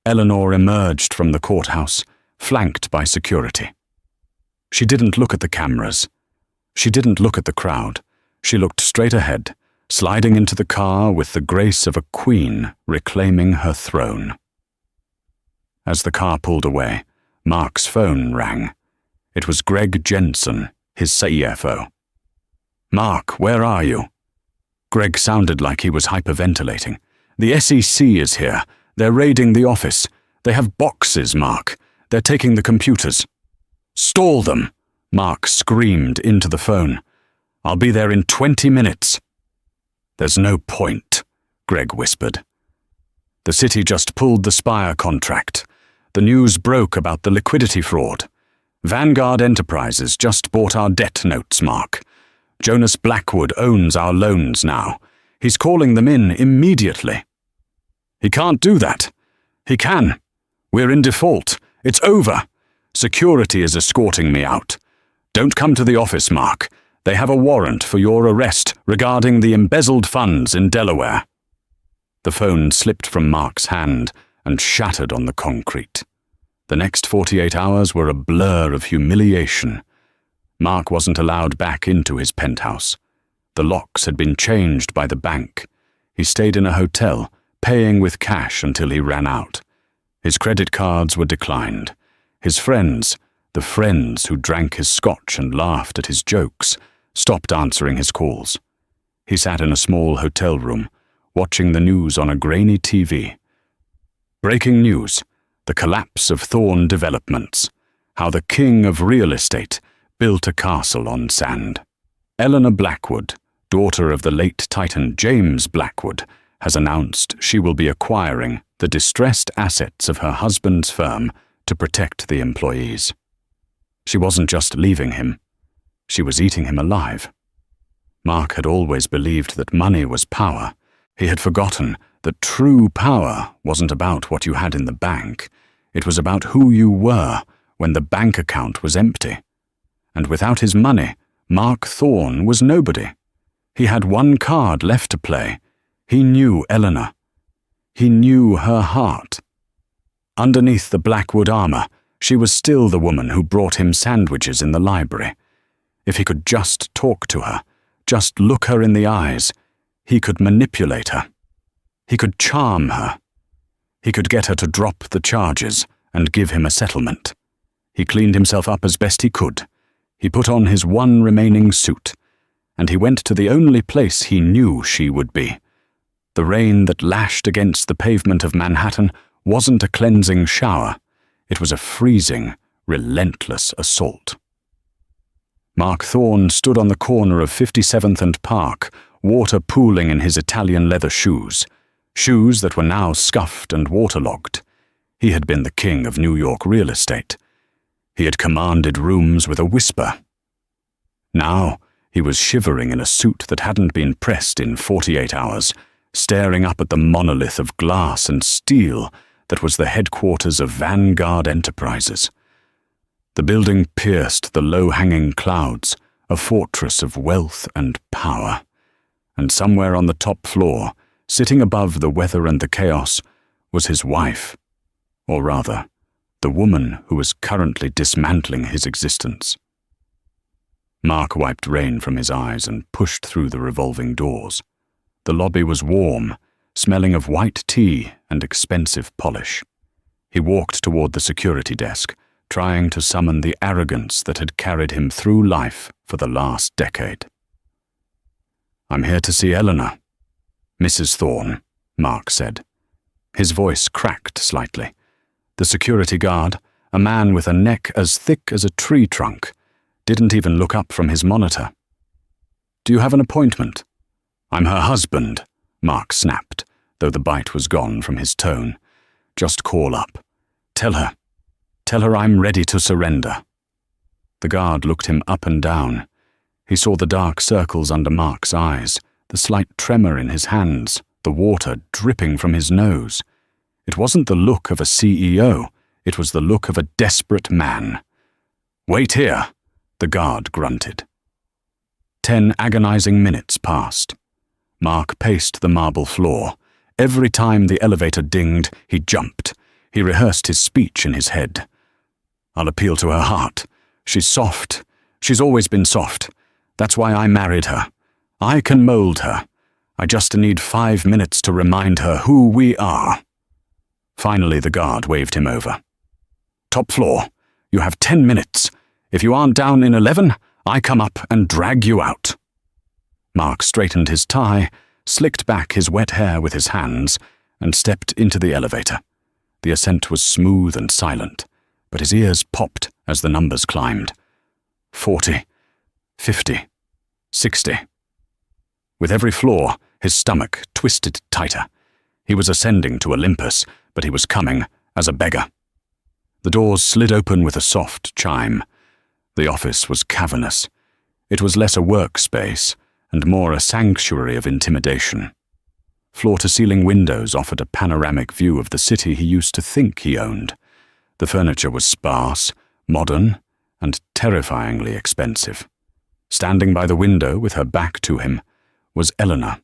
Eleanor emerged from the courthouse, flanked by security. She didn't look at the cameras. She didn't look at the crowd. She looked straight ahead, sliding into the car with the grace of a queen reclaiming her throne. As the car pulled away, Mark's phone rang. It was Greg Jensen, his CFO. Mark, where are you? Greg sounded like he was hyperventilating. The SEC is here. They're raiding the office. They have boxes, Mark. They're taking the computers. Stall them, Mark screamed into the phone. I'll be there in 20 minutes. There's no point, Greg whispered. The city just pulled the Spire contract. The news broke about the liquidity fraud. Vanguard Enterprises just bought our debt notes, Mark. Jonas Blackwood owns our loans now. He's calling them in immediately. He can't do that. He can. We're in default. It's over. Security is escorting me out. Don't come to the office, Mark. They have a warrant for your arrest regarding the embezzled funds in Delaware. The phone slipped from Mark's hand and shattered on the concrete. The next 48 hours were a blur of humiliation. Mark wasn't allowed back into his penthouse. The locks had been changed by the bank. He stayed in a hotel, paying with cash until he ran out. His credit cards were declined. His friends, the friends who drank his scotch and laughed at his jokes, stopped answering his calls. He sat in a small hotel room, watching the news on a grainy TV. Breaking news: the collapse of Thorne Developments, how the king of real estate built a castle on sand. Eleanor Blackwood, daughter of the late Titan James Blackwood, has announced she will be acquiring the distressed assets of her husband's firm to protect the employees. She wasn't just leaving him. She was eating him alive. Mark had always believed that money was power. He had forgotten that true power wasn't about what you had in the bank. It was about who you were when the bank account was empty. And without his money, Mark Thorne was nobody. He had one card left to play. He knew Eleanor. He knew her heart. Underneath the Blackwood armor, she was still the woman who brought him sandwiches in the library. If he could just talk to her, just look her in the eyes, he could manipulate her. He could charm her. He could get her to drop the charges and give him a settlement. He cleaned himself up as best he could. He put on his one remaining suit, and he went to the only place he knew she would be. The rain that lashed against the pavement of Manhattan wasn't a cleansing shower. It was a freezing, relentless assault. Mark Thorne stood on the corner of 57th and Park, water pooling in his Italian leather shoes that were now scuffed and waterlogged. He had been the king of New York real estate. He had commanded rooms with a whisper. Now he was shivering in a suit that hadn't been pressed in 48 hours, staring up at the monolith of glass and steel that was the headquarters of Vanguard Enterprises. The building pierced the low-hanging clouds, a fortress of wealth and power. And somewhere on the top floor, sitting above the weather and the chaos, was his wife, or rather, the woman who was currently dismantling his existence. Mark wiped rain from his eyes and pushed through the revolving doors. The lobby was warm, smelling of white tea and expensive polish. He walked toward the security desk, trying to summon the arrogance that had carried him through life for the last decade. "I'm here to see Eleanor." "Mrs. Thorne," Mark said. His voice cracked slightly. The security guard, a man with a neck as thick as a tree trunk, didn't even look up from his monitor. "Do you have an appointment?" "I'm her husband," Mark snapped, though the bite was gone from his tone. "Just call up. Tell her I'm ready to surrender." The guard looked him up and down. He saw the dark circles under Mark's eyes, the slight tremor in his hands, the water dripping from his nose. It wasn't the look of a CEO, it was the look of a desperate man. "Wait here," the guard grunted. 10 agonizing minutes passed. Mark paced the marble floor. Every time the elevator dinged, he jumped. He rehearsed his speech in his head. "I'll appeal to her heart. She's soft. She's always been soft. That's why I married her. I can mold her. I just need 5 minutes to remind her who we are." Finally, the guard waved him over. "Top floor. You have 10 minutes. If you aren't down in 11, I come up and drag you out." Mark straightened his tie, slicked back his wet hair with his hands, and stepped into the elevator. The ascent was smooth and silent, but his ears popped as the numbers climbed. 40, 50, 60. With every floor, his stomach twisted tighter. He was ascending to Olympus, but he was coming as a beggar. The doors slid open with a soft chime. The office was cavernous. It was less a workspace and more a sanctuary of intimidation. Floor-to-ceiling windows offered a panoramic view of the city he used to think he owned. The furniture was sparse, modern, and terrifyingly expensive. Standing by the window with her back to him was Eleanor.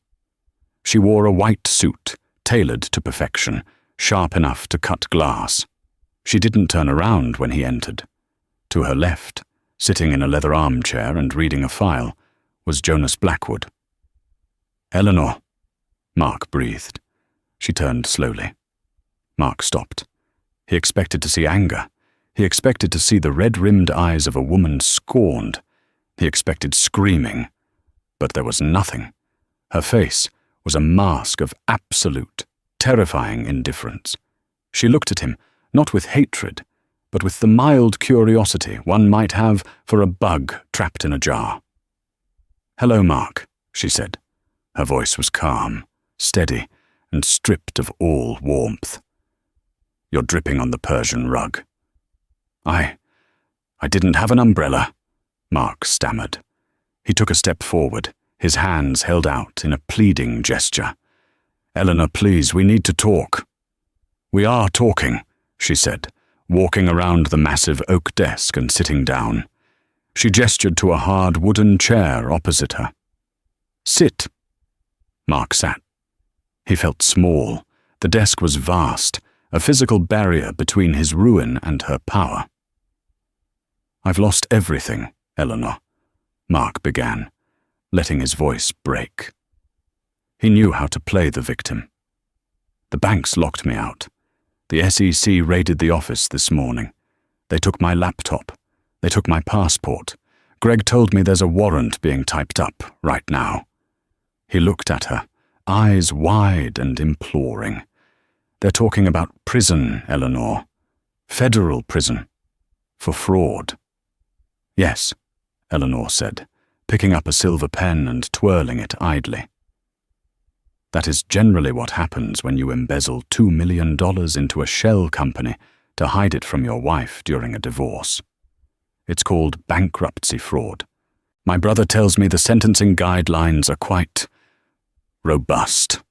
She wore a white suit, tailored to perfection, sharp enough to cut glass. She didn't turn around when he entered. To her left, sitting in a leather armchair and reading a file, was Jonas Blackwood. "Eleanor," Mark breathed. She turned slowly. Mark stopped. He expected to see anger. He expected to see the red-rimmed eyes of a woman scorned. He expected screaming. But there was nothing. Her face was a mask of absolute, terrifying indifference. She looked at him, not with hatred, but with the mild curiosity one might have for a bug trapped in a jar. "Hello, Mark," she said. Her voice was calm, steady, and stripped of all warmth. "You're dripping on the Persian rug." I didn't have an umbrella," Mark stammered. He took a step forward, his hands held out in a pleading gesture. "Eleanor, please, we need to talk." "We are talking," she said, walking around the massive oak desk and sitting down. She gestured to a hard wooden chair opposite her. "Sit." Mark sat. He felt small. The desk was vast, a physical barrier between his ruin and her power. "I've lost everything, Eleanor," Mark began, letting his voice break. He knew how to play the victim. "The banks locked me out. The SEC raided the office this morning. They took my laptop. They took my passport. Greg told me there's a warrant being typed up right now." He looked at her, eyes wide and imploring. "They're talking about prison, Eleanor. Federal prison. For fraud." "Yes," Eleanor said, picking up a silver pen and twirling it idly. "That is generally what happens when you embezzle $2 million into a shell company to hide it from your wife during a divorce. It's called bankruptcy fraud. My brother tells me the sentencing guidelines are quite robust."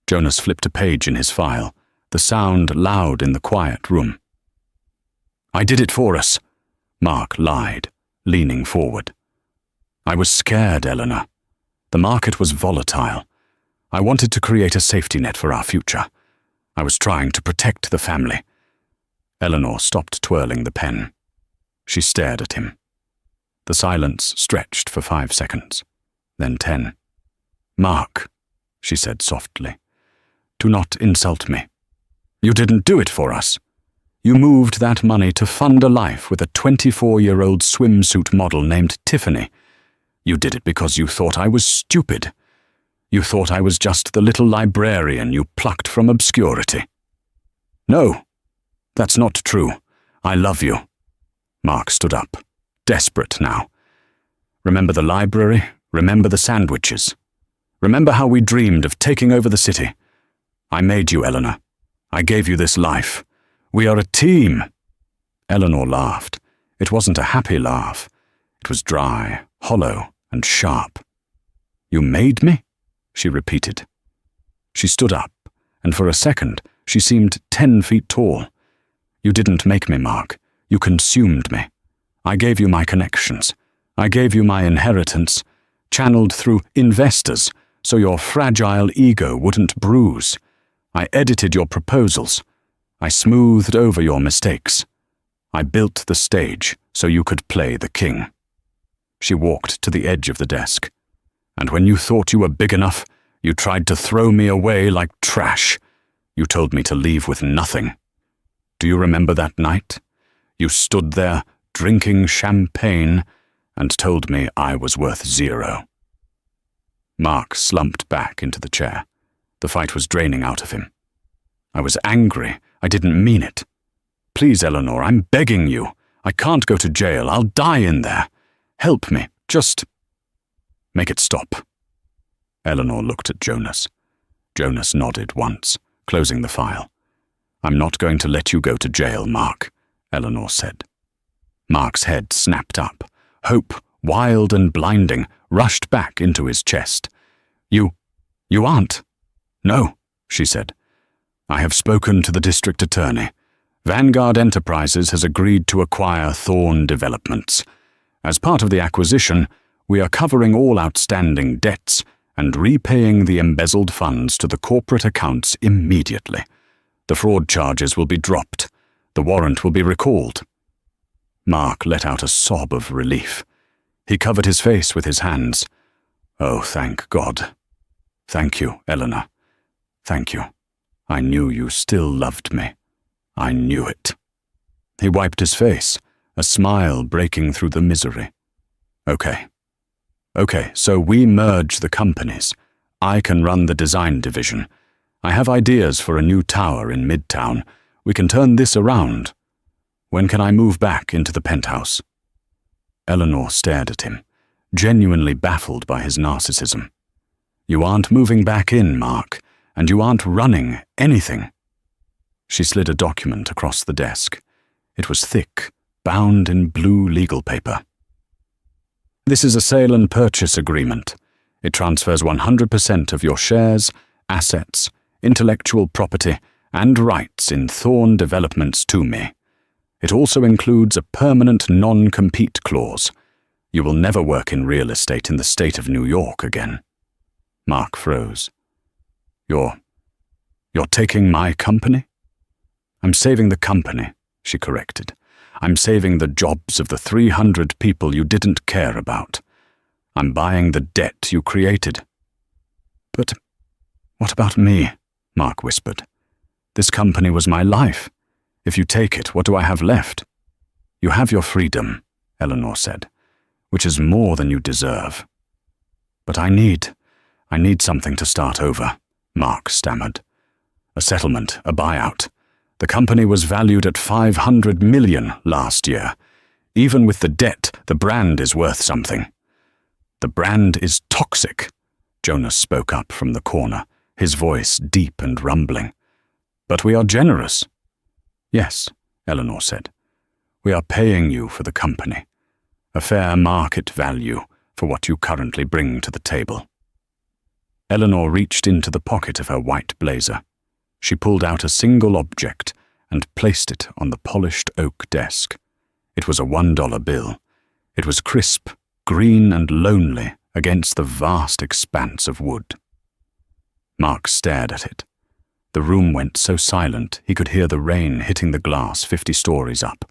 Jonas flipped a page in his file, the sound loud in the quiet room. "I did it for us," Mark lied, leaning forward. "I was scared, Eleanor. The market was volatile. I wanted to create a safety net for our future. I was trying to protect the family." Eleanor stopped twirling the pen. She stared at him. The silence stretched for 5 seconds, then 10. "Mark," she said softly, "do not insult me. You didn't do it for us. You moved that money to fund a life with a 24-year-old swimsuit model named Tiffany. You did it because you thought I was stupid. You thought I was just the little librarian you plucked from obscurity." "No, that's not true. I love you." Mark stood up, desperate now. "Remember the library? Remember the sandwiches? Remember how we dreamed of taking over the city? I made you, Eleanor. I gave you this life. We are a team." Eleanor laughed. It wasn't a happy laugh. It was dry, hollow, and sharp. "You made me?" she repeated. She stood up, and for a second she seemed 10 feet tall. "You didn't make me, Mark. You consumed me. I gave you my connections. I gave you my inheritance, channeled through investors so your fragile ego wouldn't bruise. I edited your proposals. I smoothed over your mistakes. I built the stage so you could play the king." She walked to the edge of the desk. "And when you thought you were big enough, you tried to throw me away like trash. You told me to leave with nothing. Do you remember that night? You stood there, drinking champagne, and told me I was worth 0. Mark slumped back into the chair. The fight was draining out of him. "I was angry. I didn't mean it. Please, Eleanor, I'm begging you. I can't go to jail. I'll die in there. Help me. Just make it stop." Eleanor looked at Jonas. Jonas nodded once, closing the file. "I'm not going to let you go to jail, Mark," Eleanor said. Mark's head snapped up. Hope, wild and blinding, rushed back into his chest. You aren't?" "No," she said. "I have spoken to the district attorney. Vanguard Enterprises has agreed to acquire Thorn Developments. As part of the acquisition, we are covering all outstanding debts and repaying the embezzled funds to the corporate accounts immediately. The fraud charges will be dropped. The warrant will be recalled." Mark let out a sob of relief. He covered his face with his hands. "Oh, thank God. Thank you, Eleanor. Thank you. I knew you still loved me. I knew it." He wiped his face, a smile breaking through the misery. Okay, so we merge the companies. I can run the design division. I have ideas for a new tower in Midtown. We can turn this around. When can I move back into the penthouse?" Eleanor stared at him, genuinely baffled by his narcissism. "You aren't moving back in, Mark, and you aren't running anything." She slid a document across the desk. It was thick, bound in blue legal paper. "This is a sale and purchase agreement. It transfers 100% of your shares, assets, intellectual property, and rights in Thorn Developments to me. It also includes a permanent non-compete clause. You will never work in real estate in the state of New York again." Mark froze. You're taking my company?" "I'm saving the company," she corrected. "I'm saving the jobs of the 300 people you didn't care about. I'm buying the debt you created." "But what about me?" Mark whispered. "This company was my life. If you take it, what do I have left?" "You have your freedom," Eleanor said, "which is more than you deserve." "But I need something to start over," Mark stammered. "A settlement, a buyout. The company was valued at $500 million last year. Even with the debt, the brand is worth something." "The brand is toxic," Jonas spoke up from the corner, his voice deep and rumbling. "But we are generous." "Yes," Eleanor said. "We are paying you for the company. A fair market value for what you currently bring to the table." Eleanor reached into the pocket of her white blazer. She pulled out a single object and placed it on the polished oak desk. It was a $1 bill. It was crisp, green and lonely against the vast expanse of wood. Mark stared at it. The room went so silent he could hear the rain hitting the glass 50 stories up.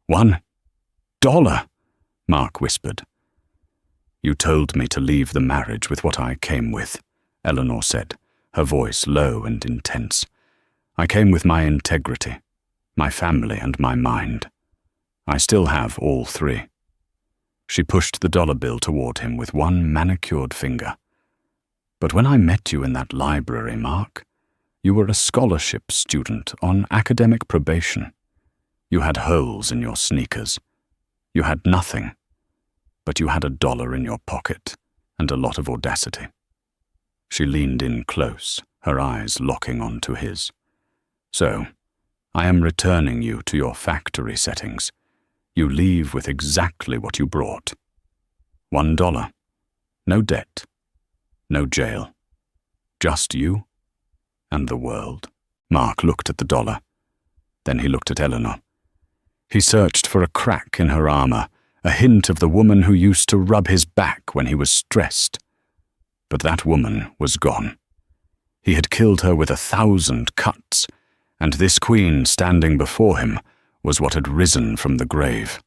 $1? Mark whispered. You told me to leave the marriage with what I came with, Eleanor said, her voice low and intense. I came with my integrity, my family and my mind. I still have all three. She pushed the dollar bill toward him with one manicured finger. But when I met you in that library, Mark, you were a scholarship student on academic probation. You had holes in your sneakers. You had nothing, but you had $1 in your pocket and a lot of audacity. She leaned in close, her eyes locking onto his. So, I am returning you to your factory settings. You leave with exactly what you brought. $1. No debt. No jail. Just you and the world. Mark looked at the dollar. Then he looked at Eleanor. He searched for a crack in her armor, a hint of the woman who used to rub his back when he was stressed. But that woman was gone. He had killed her with 1,000 cuts, and this queen standing before him was what had risen from the grave.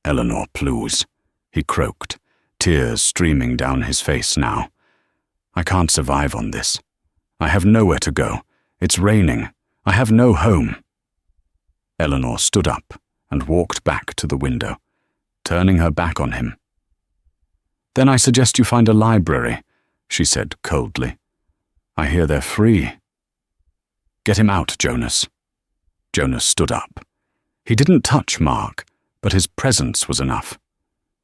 Eleanor, please, he croaked, tears streaming down his face now. I can't survive on this. I have nowhere to go. It's raining. I have no home. Eleanor stood up and walked back to the window, turning her back on him. Then I suggest you find a library, she said coldly. I hear they're free. Get him out, Jonas. Jonas stood up. He didn't touch Mark, but his presence was enough.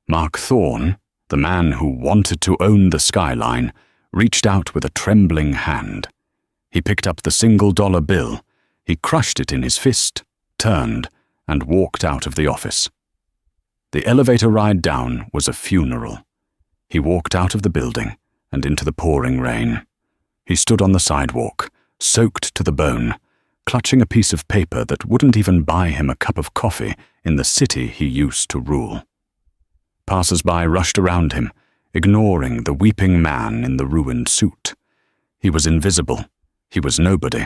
Mark Thorne, the man who wanted to own the skyline, reached out with a trembling hand. He picked up the $1 bill. He crushed it in his fist, turned, and walked out of the office. The elevator ride down was a funeral. He walked out of the building and into the pouring rain. He stood on the sidewalk, soaked to the bone, clutching a piece of paper that wouldn't even buy him a cup of coffee in the city he used to rule. Passers-by rushed around him, ignoring the weeping man in the ruined suit. He was invisible. He was nobody.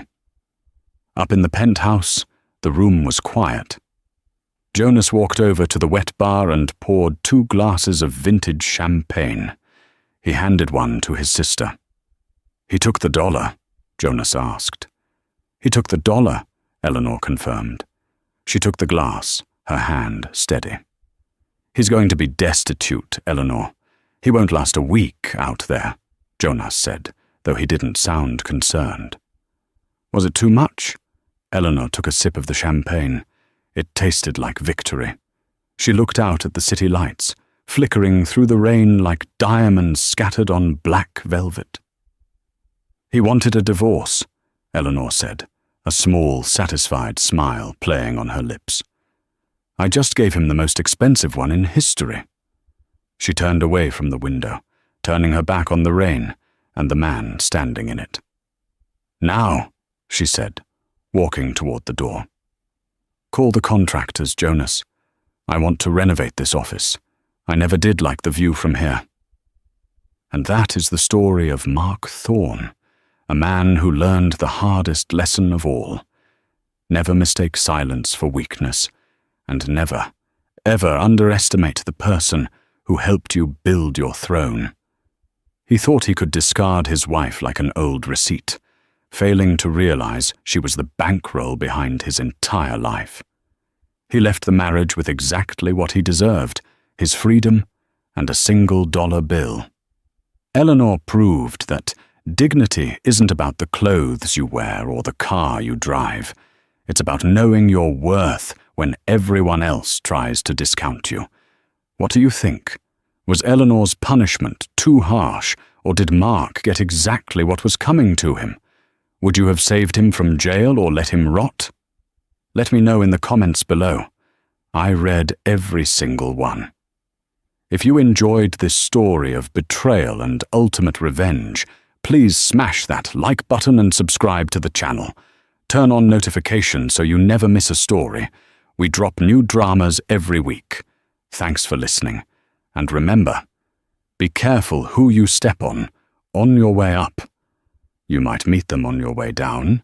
Up in the penthouse, the room was quiet. Jonas walked over to the wet bar and poured 2 glasses of vintage champagne. He handed one to his sister. He took the $1, Jonas asked. He took the $1, Eleanor confirmed. She took the glass, her hand steady. He's going to be destitute, Eleanor. He won't last a week out there, Jonas said, though he didn't sound concerned. Was it too much? Eleanor took a sip of the champagne. It tasted like victory. She looked out at the city lights, flickering through the rain like diamonds scattered on black velvet. He wanted a divorce, Eleanor said, a small, satisfied smile playing on her lips. I just gave him the most expensive one in history. She turned away from the window, turning her back on the rain and the man standing in it. Now, she said, walking toward the door. Call the contractors, Jonas. I want to renovate this office. I never did like the view from here. And that is the story of Mark Thorne, a man who learned the hardest lesson of all. Never mistake silence for weakness, and never, ever underestimate the person who helped you build your throne. He thought he could discard his wife like an old receipt, failing to realize she was the bankroll behind his entire life. He left the marriage with exactly what he deserved, his freedom and a $1 bill. Eleanor proved that dignity isn't about the clothes you wear or the car you drive. It's about knowing your worth when everyone else tries to discount you. What do you think? Was Eleanor's punishment too harsh, or did Mark get exactly what was coming to him? Would you have saved him from jail or let him rot? Let me know in the comments below. I read every single one. If you enjoyed this story of betrayal and ultimate revenge, please smash that like button and subscribe to the channel. Turn on notifications so you never miss a story. We drop new dramas every week. Thanks for listening. And remember, be careful who you step on your way up. You might meet them on your way down.